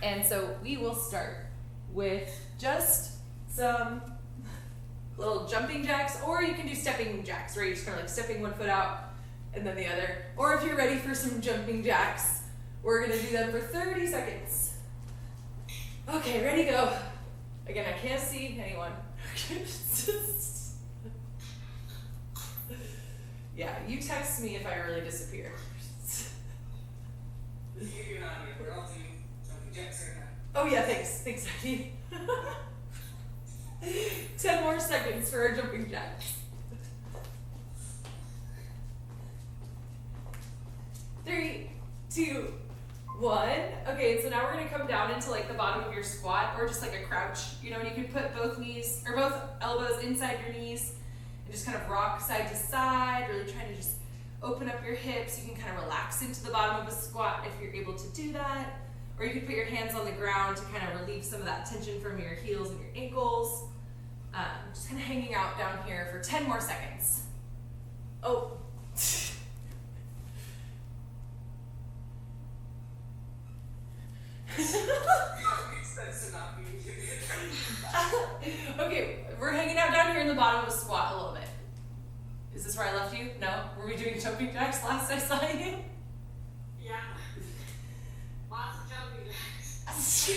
And so we will start with just some little jumping jacks, or you can do stepping jacks, where you're just kind of like stepping one foot out and then the other. Or if you're ready for some jumping jacks, we're gonna do them for 30 seconds. Okay, ready, go. Again, I can't see anyone. Yeah, you text me if I really disappear. We're all doing jumping jacks right now. Oh yeah, thanks, Eddie. 10 more seconds for our jumping jacks. 3, 2, 1. Okay, so now we're gonna come down into like the bottom of your squat, or just like a crouch. You know, and you can put both knees or both elbows inside your knees and just kind of rock side to side, really trying to just open up your hips. You can kind of relax into the bottom of a squat if you're able to do that. Or you can put your hands on the ground to kind of relieve some of that tension from your heels and your ankles. Just kind of hanging out down here for 10 more seconds. Oh. Okay, we're hanging out down here in the bottom of a squat a little bit. Is this where I left you? No? Were we doing jumping jacks last I saw you? Yeah. Lots of jumping jacks.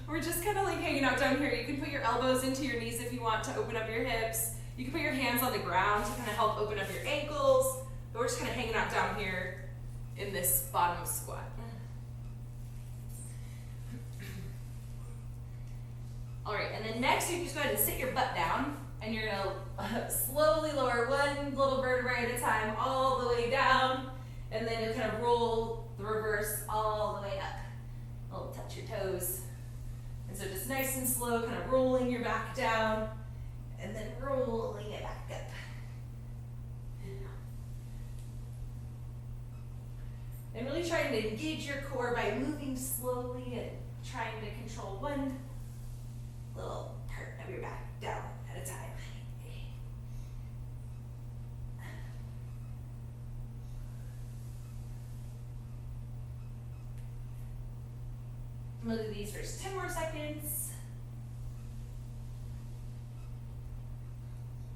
We're just kind of like hanging out down here. You can put your elbows into your knees if you want to open up your hips. You can put your hands on the ground to kind of help open up your ankles. But we're just kind of hanging out down here in this bottom of squat. All right, and then next you just go ahead and sit your butt down, and you're gonna slowly lower one little vertebrae at a time all the way down, and then you'll kind of roll the reverse all the way up. I'll touch your toes. And so just nice and slow, kind of rolling your back down, and then rolling it back up. And really trying to engage your core by moving slowly and trying to control one little part of your back down at a time. We'll do these for just 10 more seconds.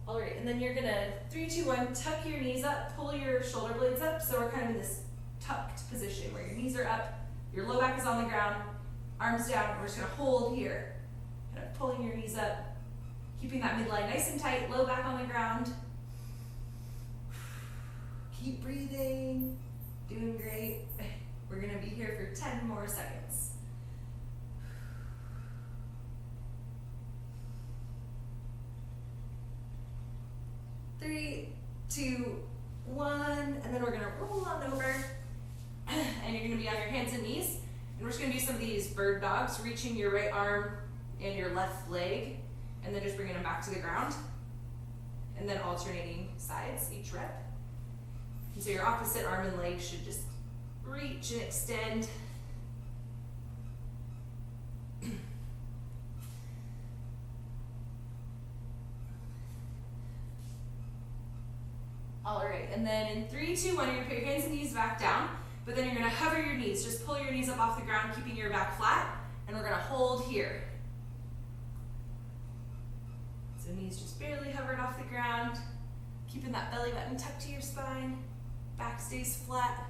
All right, and then you're gonna 3, 2, 1, tuck your knees up, pull your shoulder blades up. So we're kind of in this tucked position where your knees are up, your low back is on the ground, arms down, and we're just gonna hold here. Kind of pulling your knees up, keeping that midline nice and tight, low back on the ground. Keep breathing, doing great. We're gonna be here for 10 more seconds. 3, 2, 1, and then we're gonna roll on over, and you're gonna be on your hands and knees, and we're just gonna do some of these bird dogs, reaching your right arm and your left leg, and then just bringing them back to the ground, and then alternating sides each rep. And so your opposite arm and leg should just reach and extend. All right, and then in 3, 2, 1, you're gonna put your hands and knees back down, but then you're gonna hover your knees. Just pull your knees up off the ground, keeping your back flat, and we're gonna hold here. So knees just barely hovered off the ground, keeping that belly button tucked to your spine, back stays flat.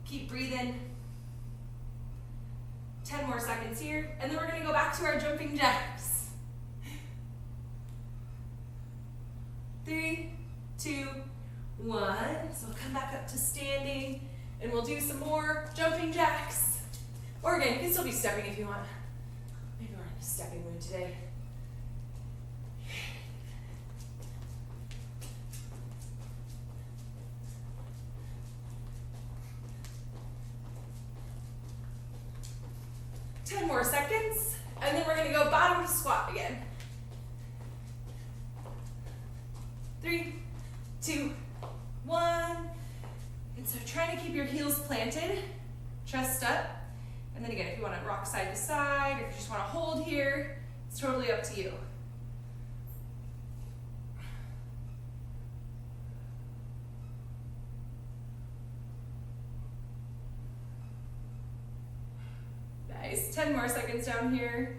Keep breathing. 10 more seconds here, and then we're gonna go back to our jumping jacks. 3, 2, 1. So we'll come back up to standing, and we'll do some more jumping jacks. Or again, you can still be stepping if you want. Maybe we're in a stepping mood today. Ten more seconds, and then we're gonna go bottom squat again. 3, 2, 1. And so trying to keep your heels planted, chest up. And then again, if you want to rock side to side, or if you just want to hold here, it's totally up to you. Nice. 10 more seconds down here.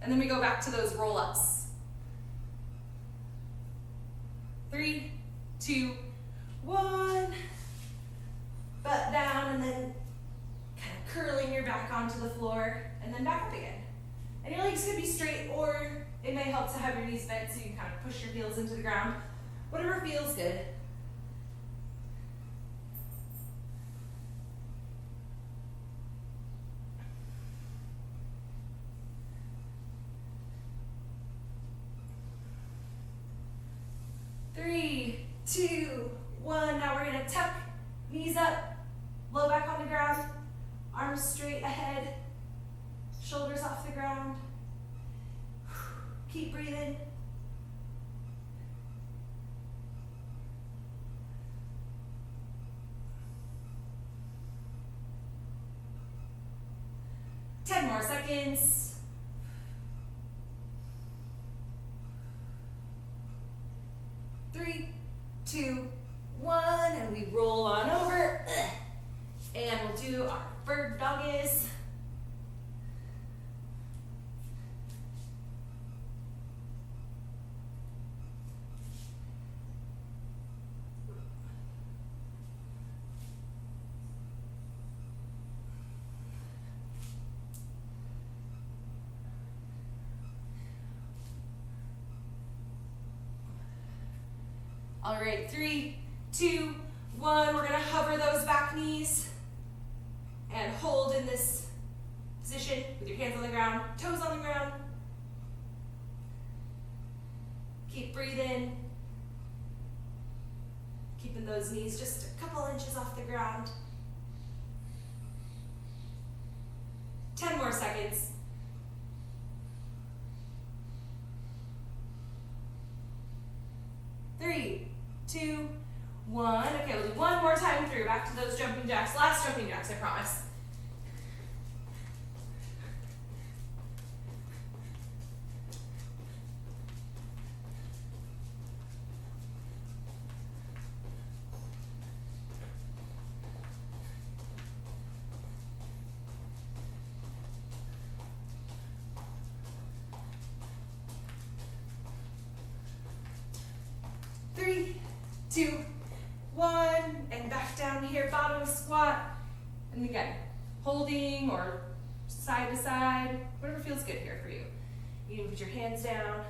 And then we go back to those roll-ups. 3, 2, 1. Butt down and then kind of curling your back onto the floor and then back up again. And your legs could be straight, or it may help to have your knees bent so you can kind of push your heels into the ground. Whatever feels good. Three, 2, 1. Now we're going to tuck knees up, low back on the ground, arms straight ahead, shoulders off the ground. Keep breathing. Ten more seconds. 3, 2, 1, and we roll on over. And we'll do our bird doggies. All right, 3, 2, 1. We're gonna hover those back knees and hold in this position with your hands on the ground, toes on the ground. Keep breathing. Keeping those knees just a couple inches off the ground. 10 more seconds. 3, 2, 1. Okay, we'll do one more time through. Back to those jumping jacks. Last jumping jacks, I promise. Three, 2, 1, and back down here, bottom squat. And again, holding or side to side, whatever feels good here for you. You can put your hands down.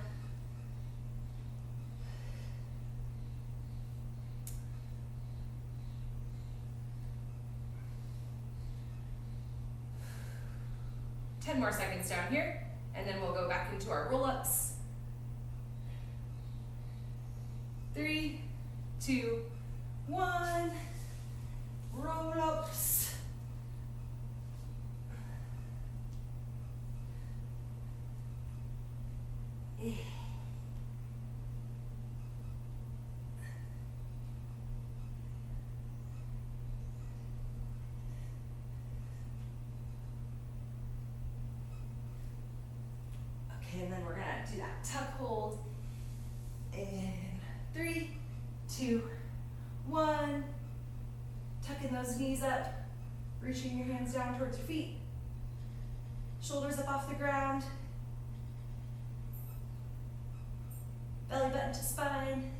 Ten more seconds down here, and then we'll go back into our roll-ups. 3, 2, 1. Roll-ups. Okay, and then we're gonna do that tuck hold. And 3, 2, 1. Tucking those knees up, reaching your hands down towards your feet. Shoulders up off the ground. Belly button to spine.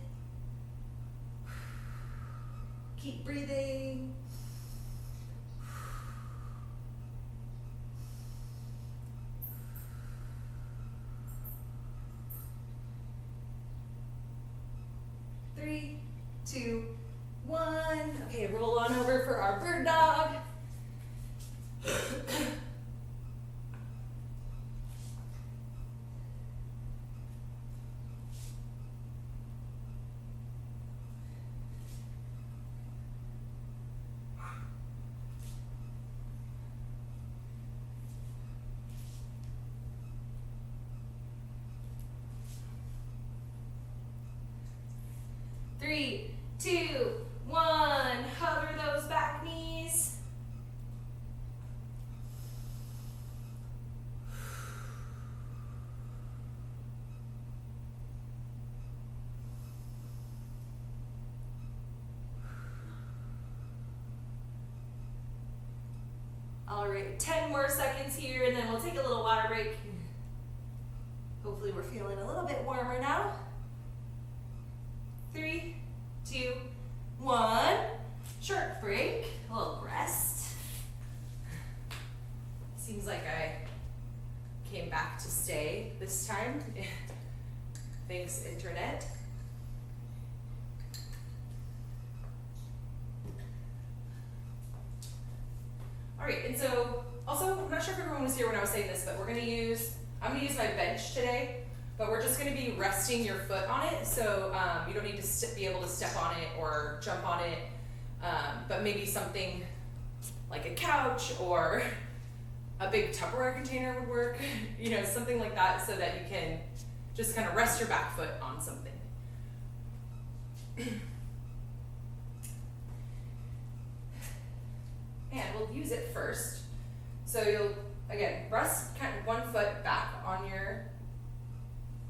Keep breathing. Three, 2, 1. Okay, roll on over for our bird dog. Three, 2, 1. Hover those back knees. All right, 10 more seconds here, and then we'll take a little water break. Hopefully we're feeling a little bit warmer now. 3, 2, 1. Short break, a little rest. Seems like I came back to stay this time. Thanks, internet. All right, and so also, I'm not sure if everyone was here when I was saying this, but I'm gonna use my bench today, but we're just gonna be resting your foot on it, so you don't need to be able to step on it or jump on it, but maybe something like a couch or a big Tupperware container would work, you know, something like that, so that you can just kind of rest your back foot on something. And we'll use it first. So you'll, again, rest kind of one foot back on your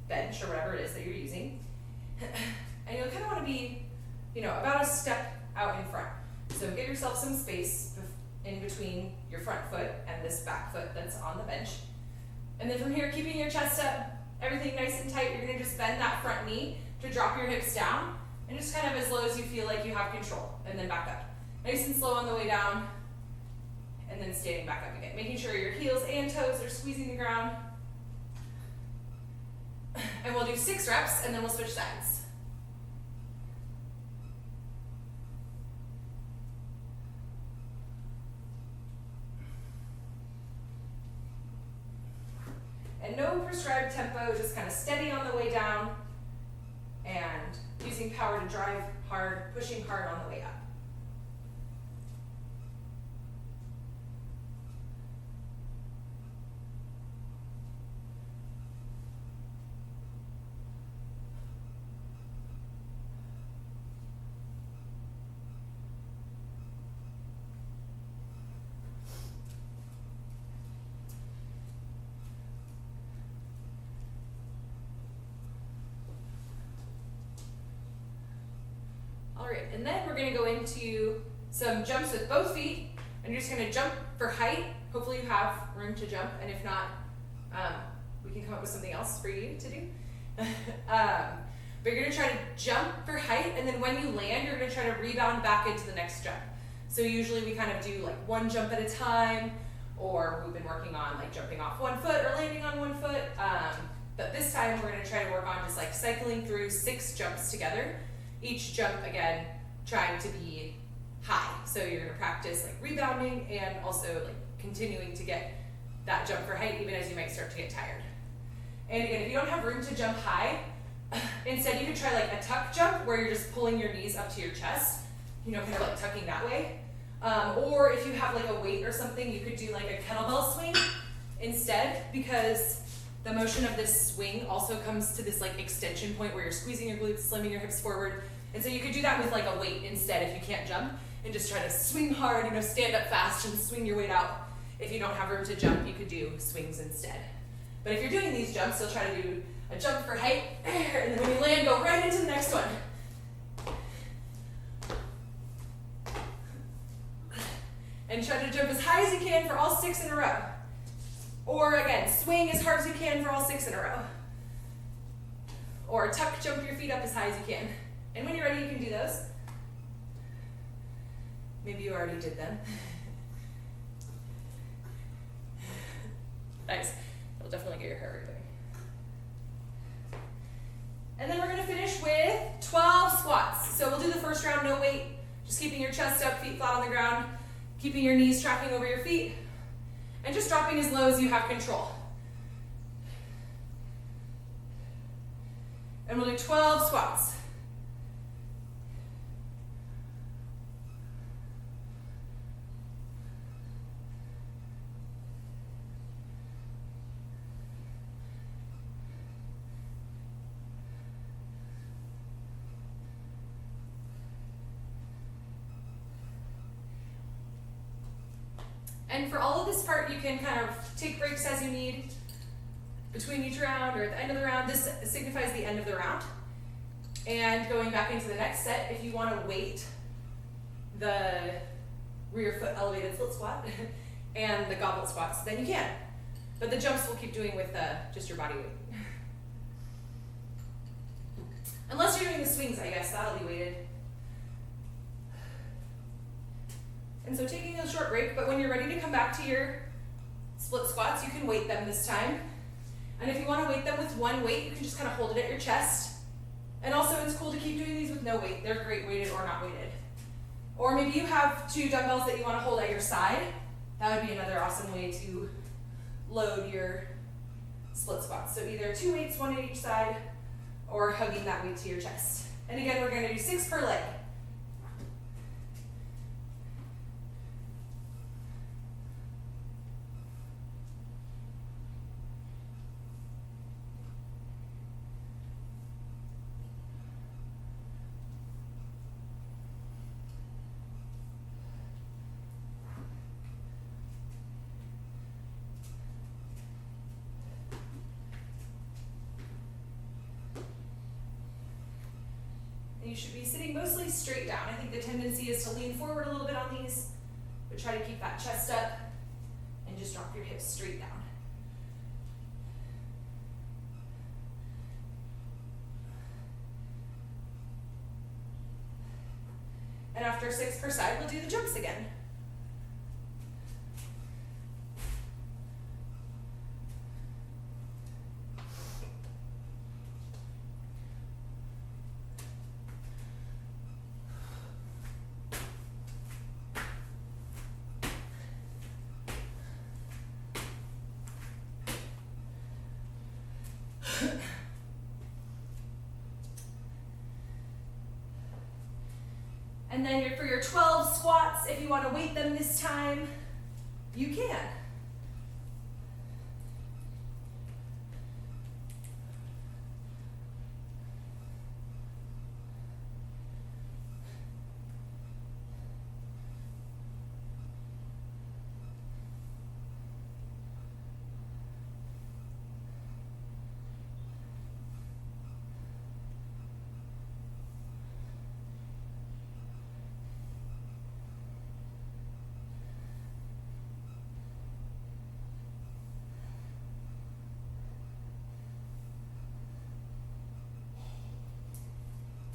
bench or whatever it is that you're using. And you'll kind of want to be, you know, about a step out in front. So give yourself some space in between your front foot and this back foot that's on the bench. And then from here, keeping your chest up, everything nice and tight, you're going to just bend that front knee to drop your hips down and just kind of as low as you feel like you have control, and then back up. Nice and slow on the way down, and then standing back up again. Making sure your heels and toes are squeezing the ground. And we'll do 6 reps, and then we'll switch sides. And no prescribed tempo, just kind of steady on the way down and using power to drive hard, pushing hard on the way up. All right, and then we're gonna go into some jumps with both feet, and you're just gonna jump for height. Hopefully you have room to jump, and if not, we can come up with something else for you to do. But you're gonna try to jump for height, and then when you land, you're gonna try to rebound back into the next jump. So usually we kind of do like one jump at a time, or we've been working on like jumping off one foot or landing on one foot. But this time we're gonna try to work on just like cycling through 6 jumps together. Each jump, again, trying to be high. So you're gonna practice like rebounding and also like continuing to get that jump for height even as you might start to get tired. And again, if you don't have room to jump high, instead you could try like a tuck jump where you're just pulling your knees up to your chest, you know, kind of like tucking that way. Or if you have like a weight or something, you could do like a kettlebell swing instead, because the motion of this swing also comes to this like extension point where you're squeezing your glutes, slimming your hips forward. And so you could do that with like a weight instead if you can't jump, and just try to swing hard, you know, stand up fast and swing your weight out. If you don't have room to jump, you could do swings instead. But if you're doing these jumps, you'll try to do a jump for height, and then when you land, go right into the next one. And try to jump as high as you can for all 6 in a row. Or again, swing as hard as you can for all 6 in a row. Or tuck, jump your feet up as high as you can. And when you're ready, you can do those. Maybe you already did them. Nice. It'll definitely get your hair going. And then we're gonna finish with 12 squats. So we'll do the first round, no weight, just keeping your chest up, feet flat on the ground, keeping your knees tracking over your feet, and just dropping as low as you have control. And we'll do 12 squats. And for all of this part, you can kind of take breaks as you need between each round or at the end of the round. This signifies the end of the round. And going back into the next set, if you want to weight the rear foot elevated split squat and the goblet squats, then you can. But the jumps we'll keep doing with just your body weight. Unless you're doing the swings, I guess, that'll be weighted. And so taking a short break, but when you're ready to come back to your split squats, you can weight them this time. And if you want to weight them with one weight, you can just kind of hold it at your chest. And also it's cool to keep doing these with no weight. They're great weighted or not weighted. Or maybe you have 2 dumbbells that you want to hold at your side. That would be another awesome way to load your split squats. So either 2 weights, 1 at each side, or hugging that weight to your chest. And again, we're going to do 6 per leg. You should be sitting mostly straight down. I think the tendency is to lean forward a little bit on these, but try to keep that chest up and just drop your hips straight down. And after 6 per side, we'll do the jumps again. And then for your 12 squats, if you want to weight them this time, you can.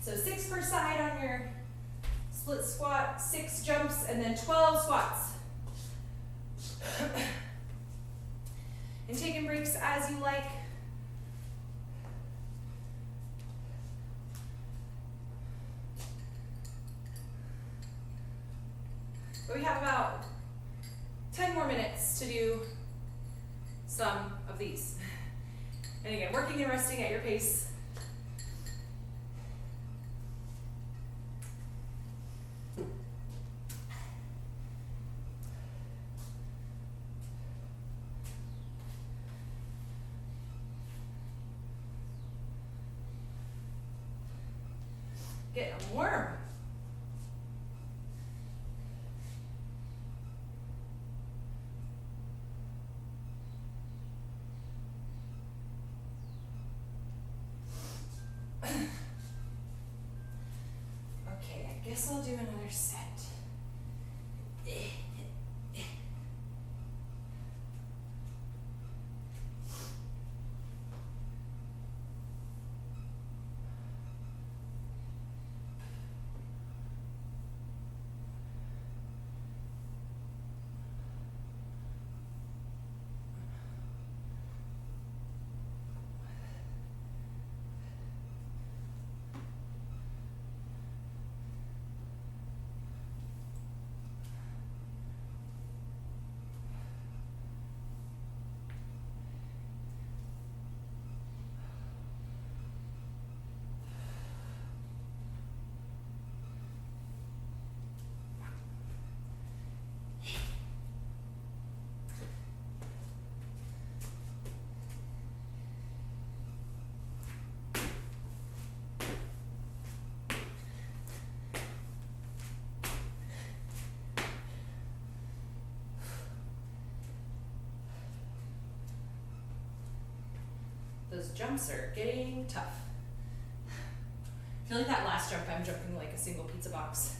So 6 per side on your split squat, 6 jumps, and then 12 squats. And taking breaks as you like. But we have about 10 more minutes to do some of these. And again, working and resting at your pace. Get warm. Okay, I guess I'll do another set. Those jumps are getting tough. I feel like that last jump, I'm jumping like a single pizza box.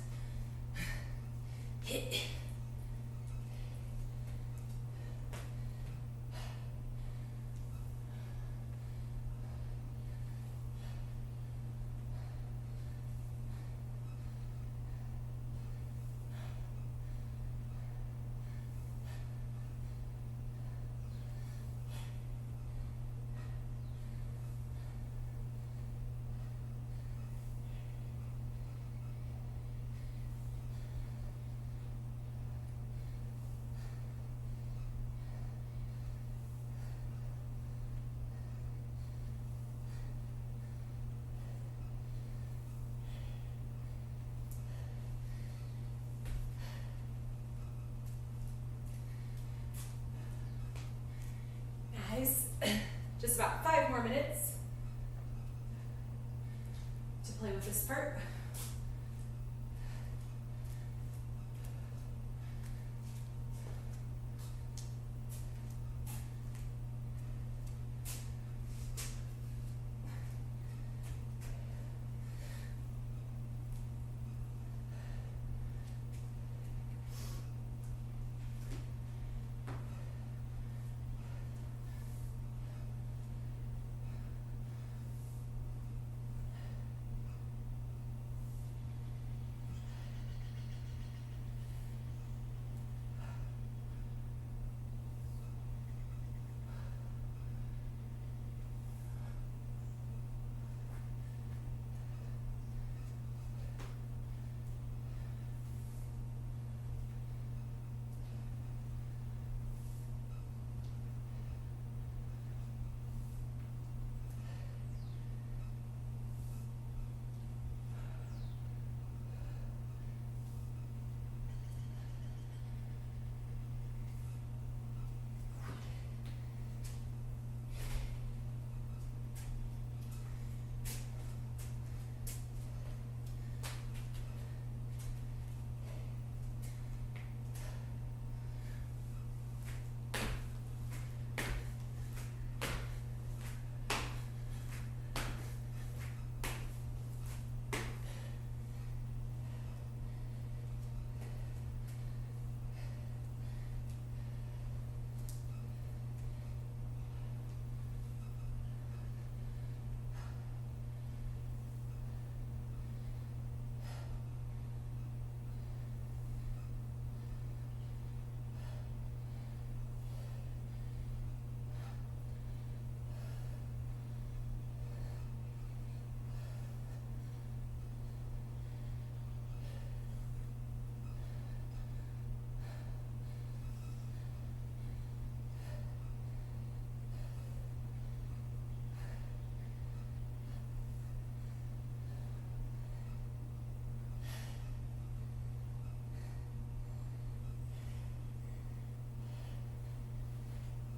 this part.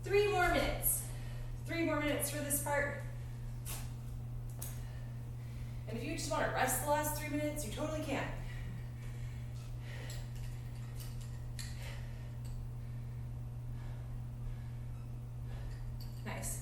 Three more minutes. 3 more minutes for this part. And if you just want to rest the last 3 minutes, you totally can. Nice.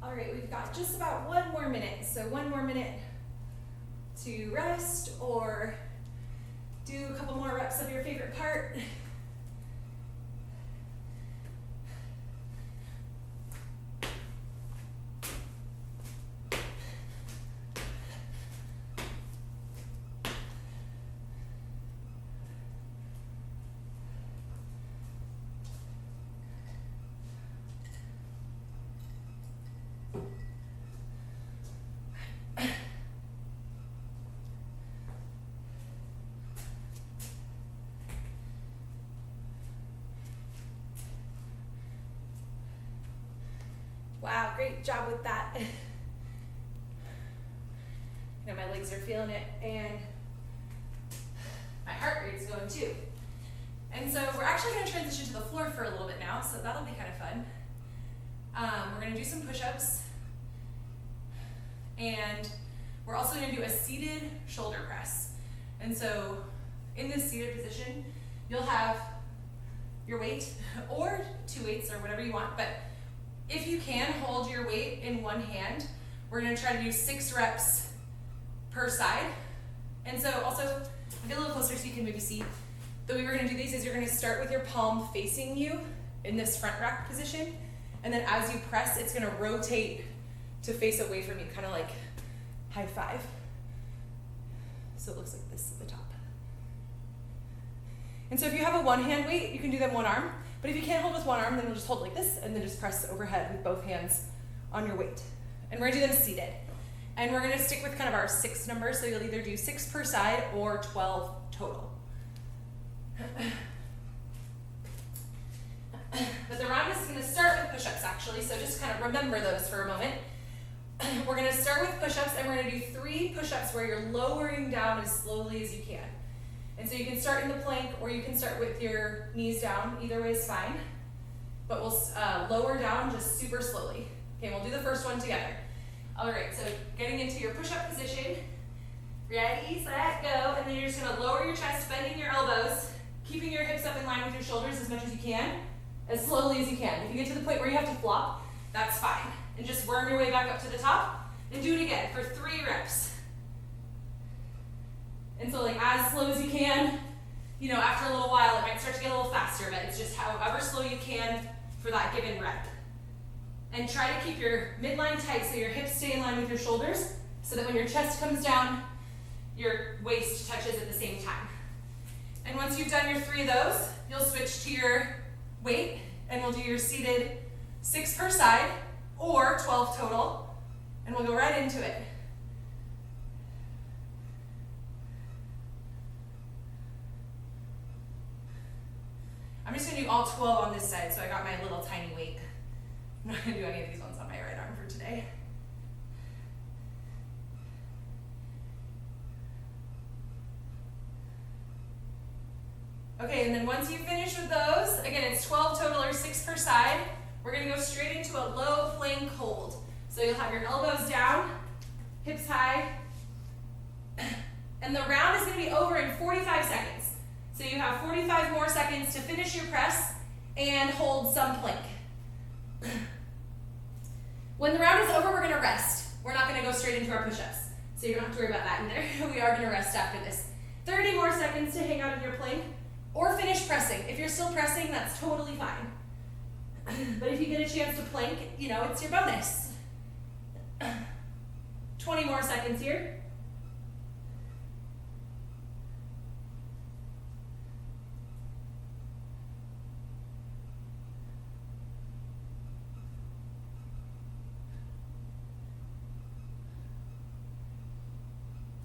All right, we've got just about 1 more minute. So 1 more minute to rest or do a couple more reps of your favorite part. Wow, great job with that. You know, my legs are feeling it and my heart rate's going too. And so we're actually going to transition to the floor for a little bit now, so that'll be kind of fun. We're going to do some push-ups, and we're also going to do a seated shoulder press. And so in this seated position, you'll have your weight or 2 weights or whatever you want, but if you can hold your weight in one hand, we're going to try to do 6 reps per side. And so also, get a little closer so you can maybe see. The way we're going to do these is you're going to start with your palm facing you in this front rack position, and then as you press, it's going to rotate to face away from you, kind of like high five. So it looks like this at the top. And so if you have a one-hand weight, you can do them one arm. But if you can't hold with one arm, then we'll just hold like this and then just press overhead with both hands on your weight. And we're gonna do them seated. And we're gonna stick with kind of our 6 numbers, so you'll either do 6 per side or 12 total. But the round is gonna start with push-ups actually, so just kind of remember those for a moment. We're gonna start with push-ups and we're gonna do 3 push-ups where you're lowering down as slowly as you can. And so you can start in the plank or you can start with your knees down. Either way is fine. But we'll lower down just super slowly. Okay, we'll do the first one together. All right, so getting into your push-up position. Ready, set, go. And then you're just gonna lower your chest, bending your elbows, keeping your hips up in line with your shoulders as much as you can, as slowly as you can. If you get to the point where you have to flop, that's fine. And just worm your way back up to the top and do it again for 3 reps. And so like as slow as you can, you know, after a little while it might start to get a little faster, but it's just however slow you can for that given rep. And try to keep your midline tight so your hips stay in line with your shoulders so that when your chest comes down, your waist touches at the same time. And once you've done your 3 of those, you'll switch to your weight and we'll do your seated 6 per side or 12 total, and we'll go right into it. I'm just gonna do all 12 on this side, so I got my little tiny weight. I'm not gonna do any of these ones on my right arm for today. Okay, and then once you finish with those, again, it's 12 total or 6 per side. We're gonna go straight into a low plank hold. So you'll have your elbows down, hips high, and the round is gonna be over in 45 seconds. So you have 45 more seconds to finish your press and hold some plank. When the round is over, we're gonna rest. We're not gonna go straight into our push-ups. So you don't have to worry about that in there. We are gonna rest after this. 30 more seconds to hang out in your plank or finish pressing. If you're still pressing, that's totally fine. But if you get a chance to plank, you know, it's your bonus. 20 more seconds here.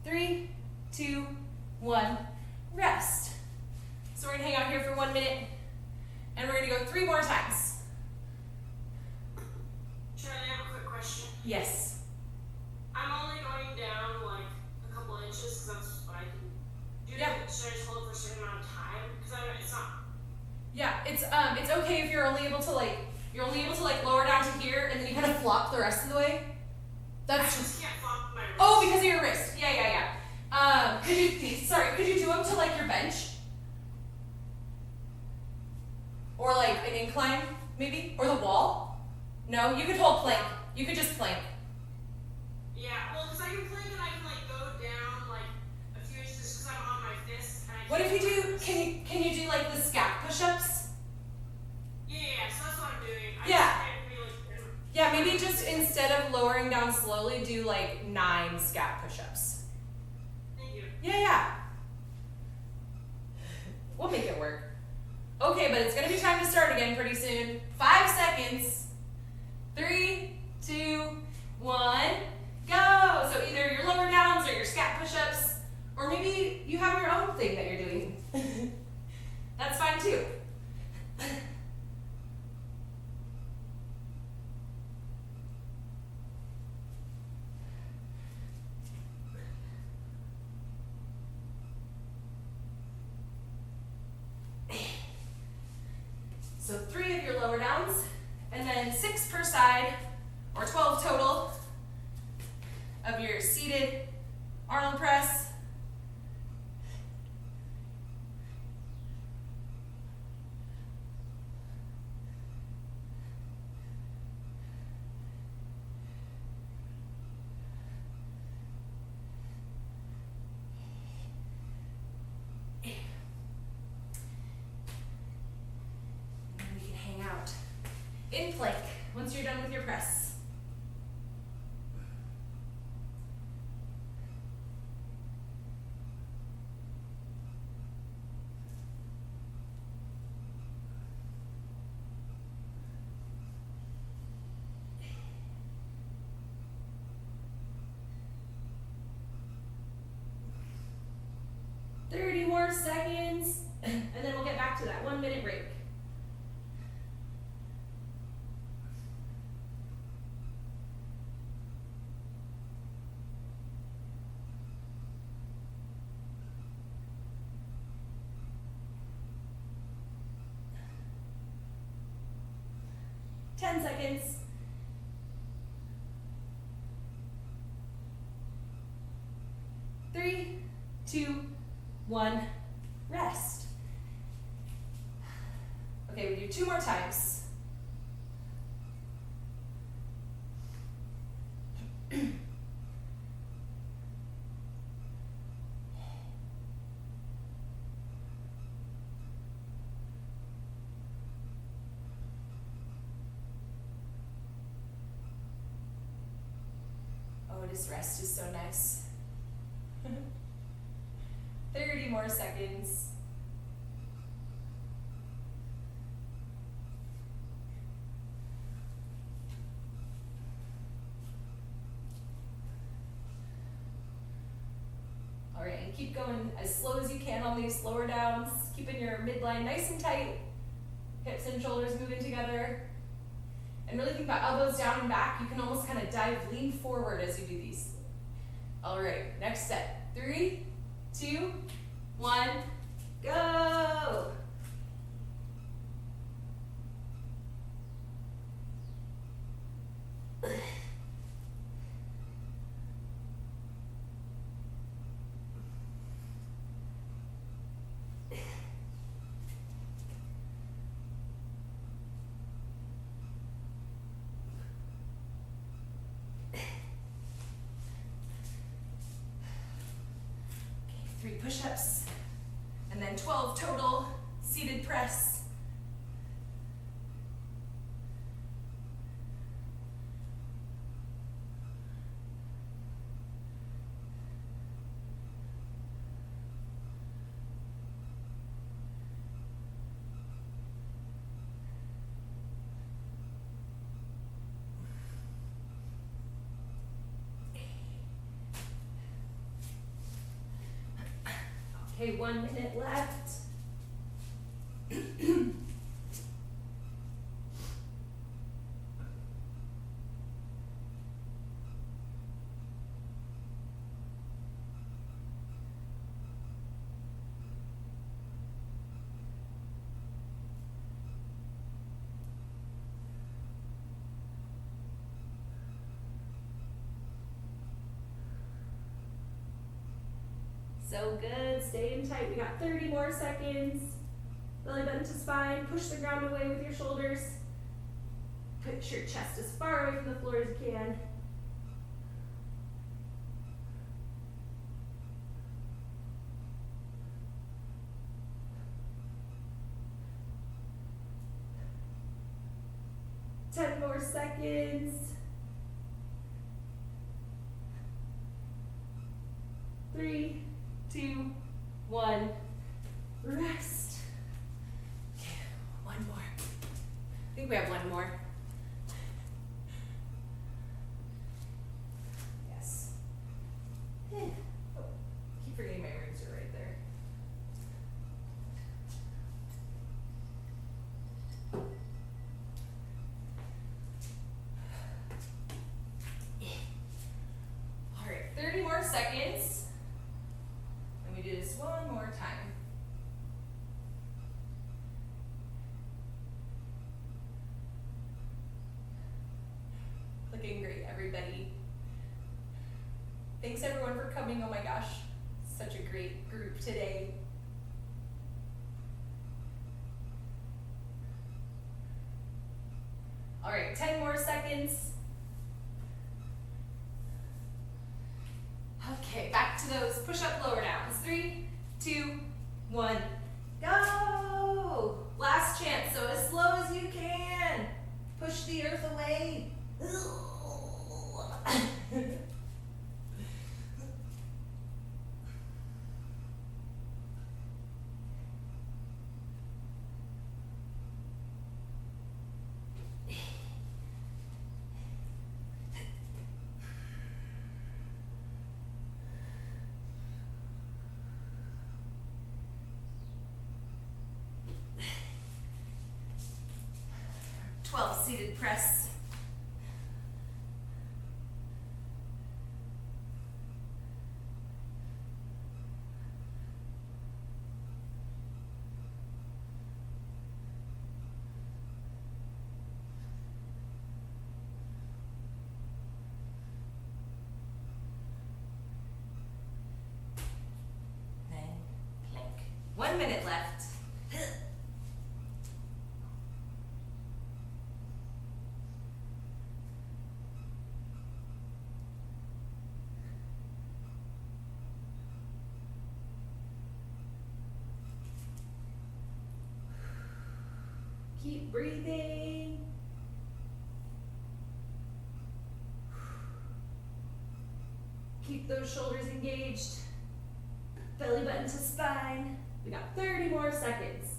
Three, 2, 1, rest. So we're gonna hang out here for 1 minute, and we're gonna go 3 more times. Charlie, I have a quick question. Yes. I'm only going down like a couple inches because that's what I can do. Yeah. Should I just hold for a certain amount of time? Because it's not. Yeah, it's okay if you're only able to lower down to here, and then you kind of flop the rest of the way. I just can't flop my wrist. Oh, because of your wrist. Yeah. Could you do them to like your bench? Or like an incline, maybe? Or the wall? No, you could hold plank. You could just plank. Yeah, well, because I can plank and I can like go down like a few inches because I'm on my fist. And I What if you can't do, my wrist. can you do like the scap push-ups? Yeah, so that's what I'm doing. Yeah. Really, Yeah, maybe just instead of lowering down slowly, do like 9 scap push-ups. thank you. Yeah. We'll make it work. Okay, but it's gonna be time to start again pretty soon. 5 seconds. 3, 2, 1, go! So either your lower downs or your scap push-ups, or maybe you have your own thing that you're doing. That's fine too. So 3 of your lower downs, and then 6 per side, or 12 total of your seated Arnold press. And we can hang out in plank once you're done with your press. More seconds, and then we'll get back to that 1 minute break. Ten seconds. 3, 2, 1, rest. Okay, we do 2 more times. Oh, this rest is so nice. 30 more seconds. All right, and keep going as slow as you can on these lower downs, keeping your midline nice and tight, hips and shoulders moving together. And really think about elbows down and back. You can almost kind of lean forward as you do these. All right, next set. 3, 2, 1, go! Okay, 3 push-ups, and then 12 total seated press. Okay, 1 minute left. So good, staying tight. We got 30 more seconds. Belly button to spine, push the ground away with your shoulders. Put your chest as far away from the floor as you can. Ten more seconds. 3, 2, 1, rest. Okay, 1 more. I think we have 1 more. Yes. Oh, keep forgetting my rings are right there. All right, 30 more seconds. And we do this 1 more time. Looking great, everybody. Thanks everyone for coming. Oh my gosh, such a great group today. All right, 10 more seconds. Okay, back to those push-up lower downs. 3, 2, 1, go! Last chance, so as slow as you can. Push the earth away. 12 seated press. Then plank. 1 minute left. Keep breathing. Keep those shoulders engaged. Belly button to spine. We got 30 more seconds.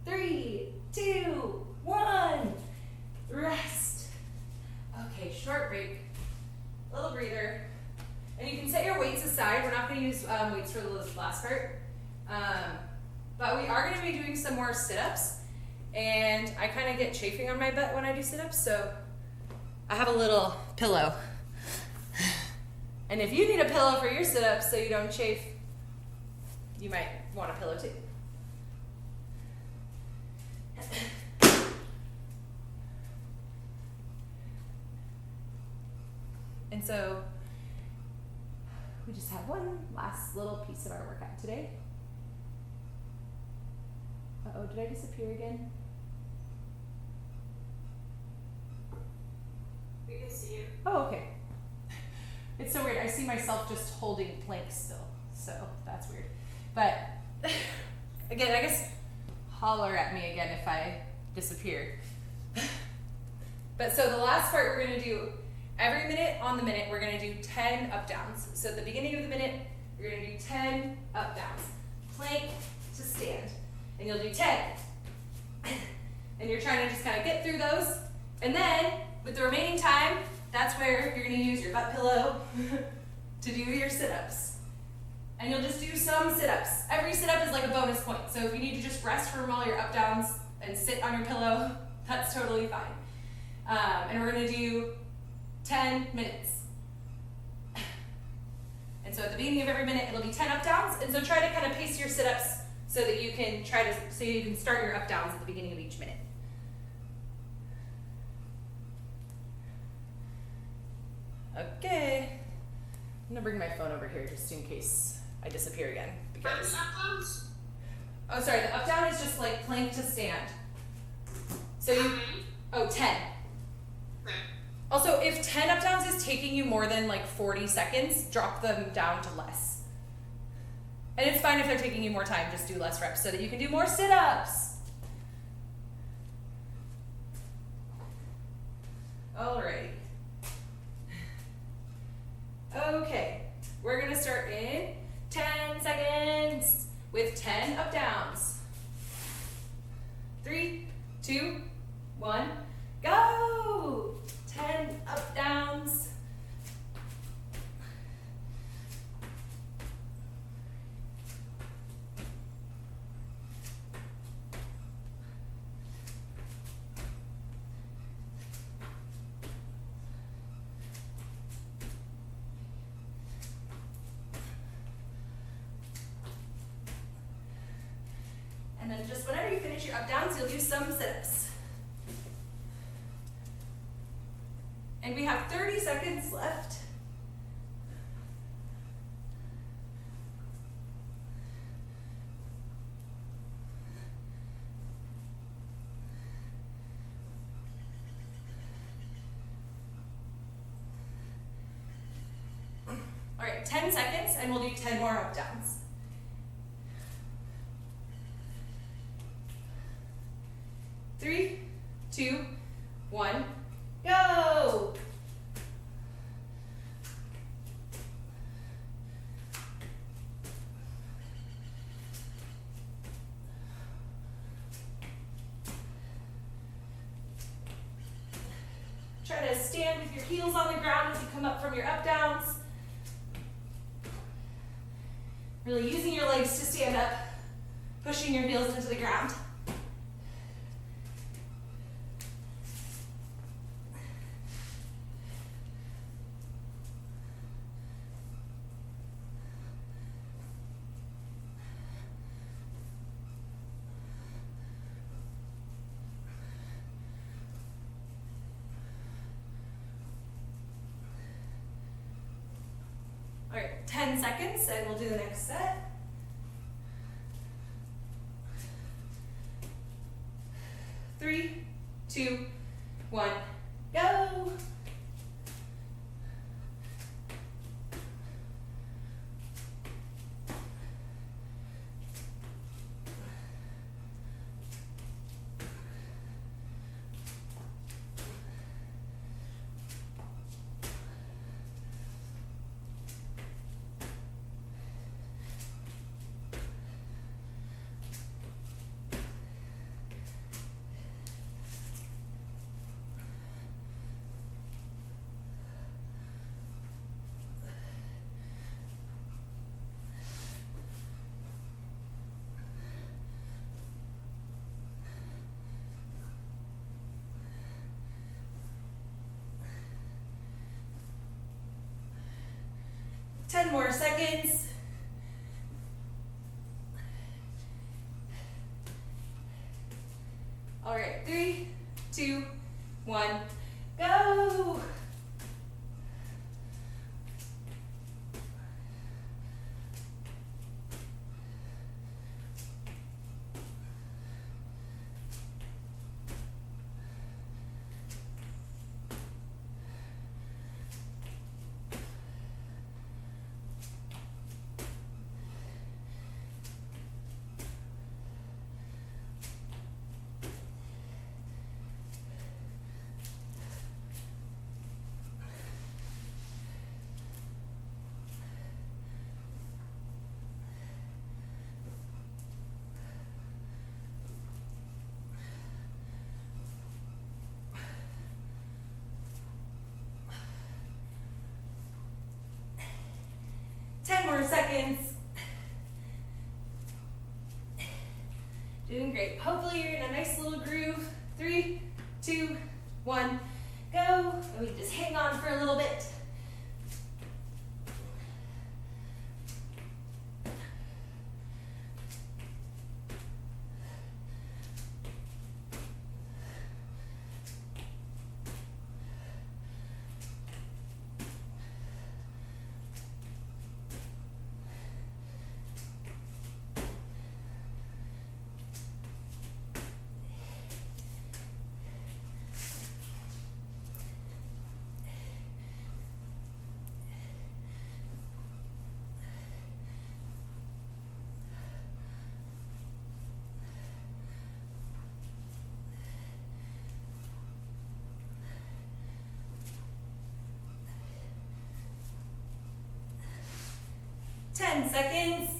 Three, two, one. Rest. Okay, short break. Little breather. And you can set your weights aside. We're not going to use weights for the last part. But we are going to be doing some more sit-ups. And I kind of get chafing on my butt when I do sit-ups, so I have a little pillow. And if you need a pillow for your sit-ups so you don't chafe, you might want a pillow too. And so we just have one last little piece of our workout today. Uh-oh, did I disappear again? We can see you. Oh, okay. It's so weird. I see myself just holding plank still, so that's weird. But again, I guess holler at me again if I disappear. But so the last part we're going to do, every minute on the minute, we're going to do 10 up downs. So at the beginning of the minute, you're going to do 10 up downs. Plank to stand. And you'll do 10. And you're trying to just kind of get through those. And then, with the remaining time, that's where you're going to use your butt pillow to do your sit-ups. And you'll just do some sit-ups. Every sit-up is like a bonus point. So if you need to just rest from all your up downs and sit on your pillow, that's totally fine. And we're going to do 10 minutes. And so at the beginning of every minute, it'll be 10 up downs. And so try to kind of pace your sit-ups so that you can start your up downs at the beginning of each minute. Okay. I'm gonna bring my phone over here just in case I disappear again. Because oh, sorry, the up down is just like plank to stand. So you 10. Okay. Also, if 10 up downs is taking you more than like 40 seconds, drop them down to less. And it's fine if they're taking you more time, just do less reps so that you can do more sit-ups. Alrighty. Okay, we're gonna start in 10 seconds with 10 up downs. 3, 2, 1, go! 10 up downs. then just whenever you finish your up downs, you'll do some sit-ups. And we have 30 seconds left. All right, 10 seconds, and we'll do 10 more up downs. 3, 2, 1, go! Try to stand with your heels on the ground as you come up from your up downs. Really using your legs to stand up, pushing your heels into the ground. All right, 10 seconds, and we'll do the next set. Three, 2, 1, go! Ten more seconds. All right, 3, 2, 1, go! More seconds. Doing great. Hopefully you're in a nice little groove. 3, 2, 1, go. And we can just hang on for a little bit. Ten seconds.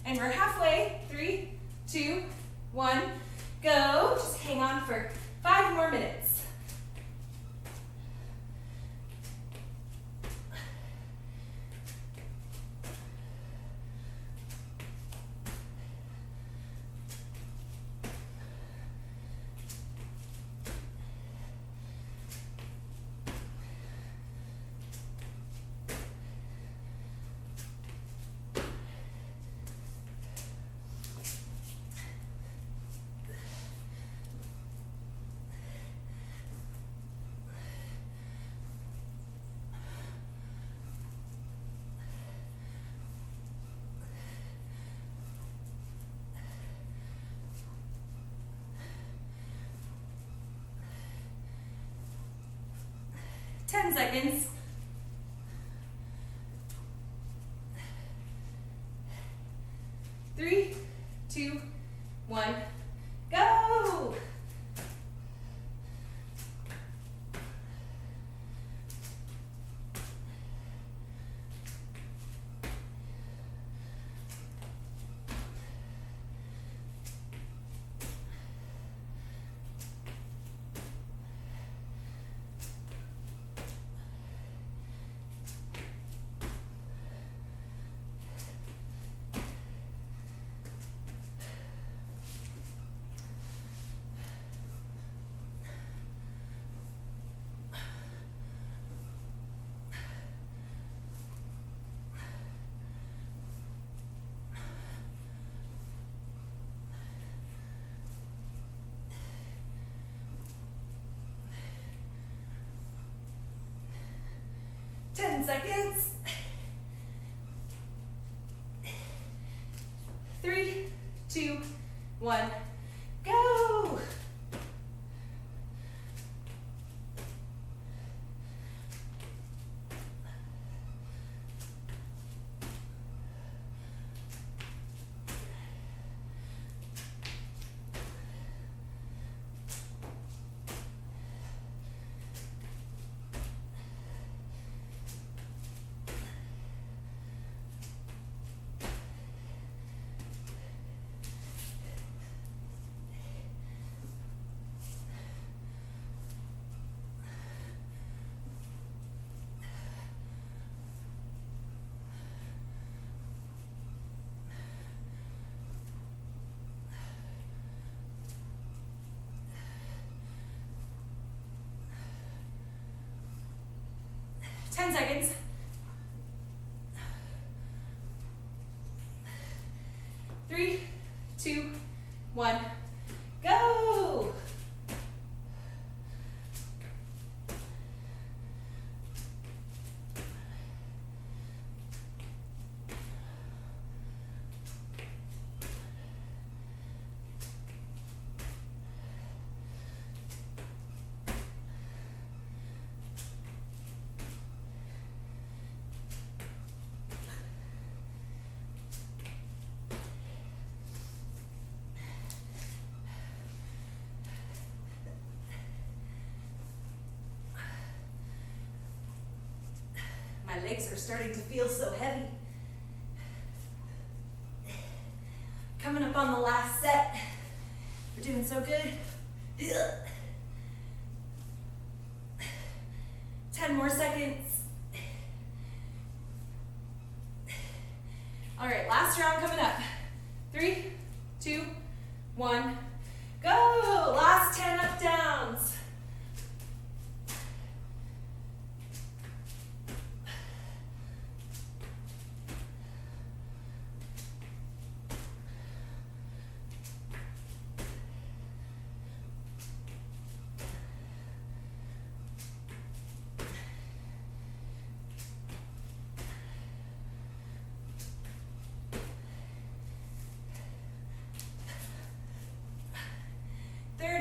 And we're halfway. 3, 2, 1, go. Just hang on for 5 more minutes. 10 seconds. 3, 2, 1, go! Seconds. 3, 2, 1, go! Ten seconds. 3, 2, 1, go! My legs are starting to feel so heavy. Coming up on the last set. We're doing so good. 10 more seconds. All right, last round coming up. 3, 2, 1, go! Last 10 up downs.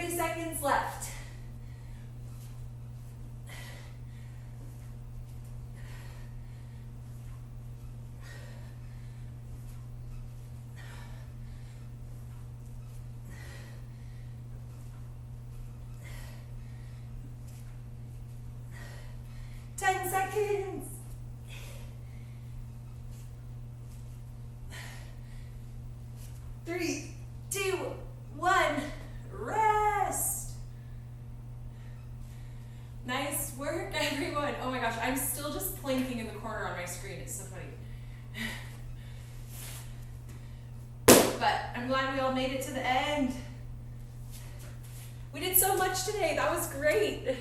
Seconds left. Seconds. 3, 2, 1. Rest. Nice work, everyone. Oh my gosh, I'm still just planking in the corner on my screen. It's so funny. But I'm glad we all made it to the end. We did so much today. That was great.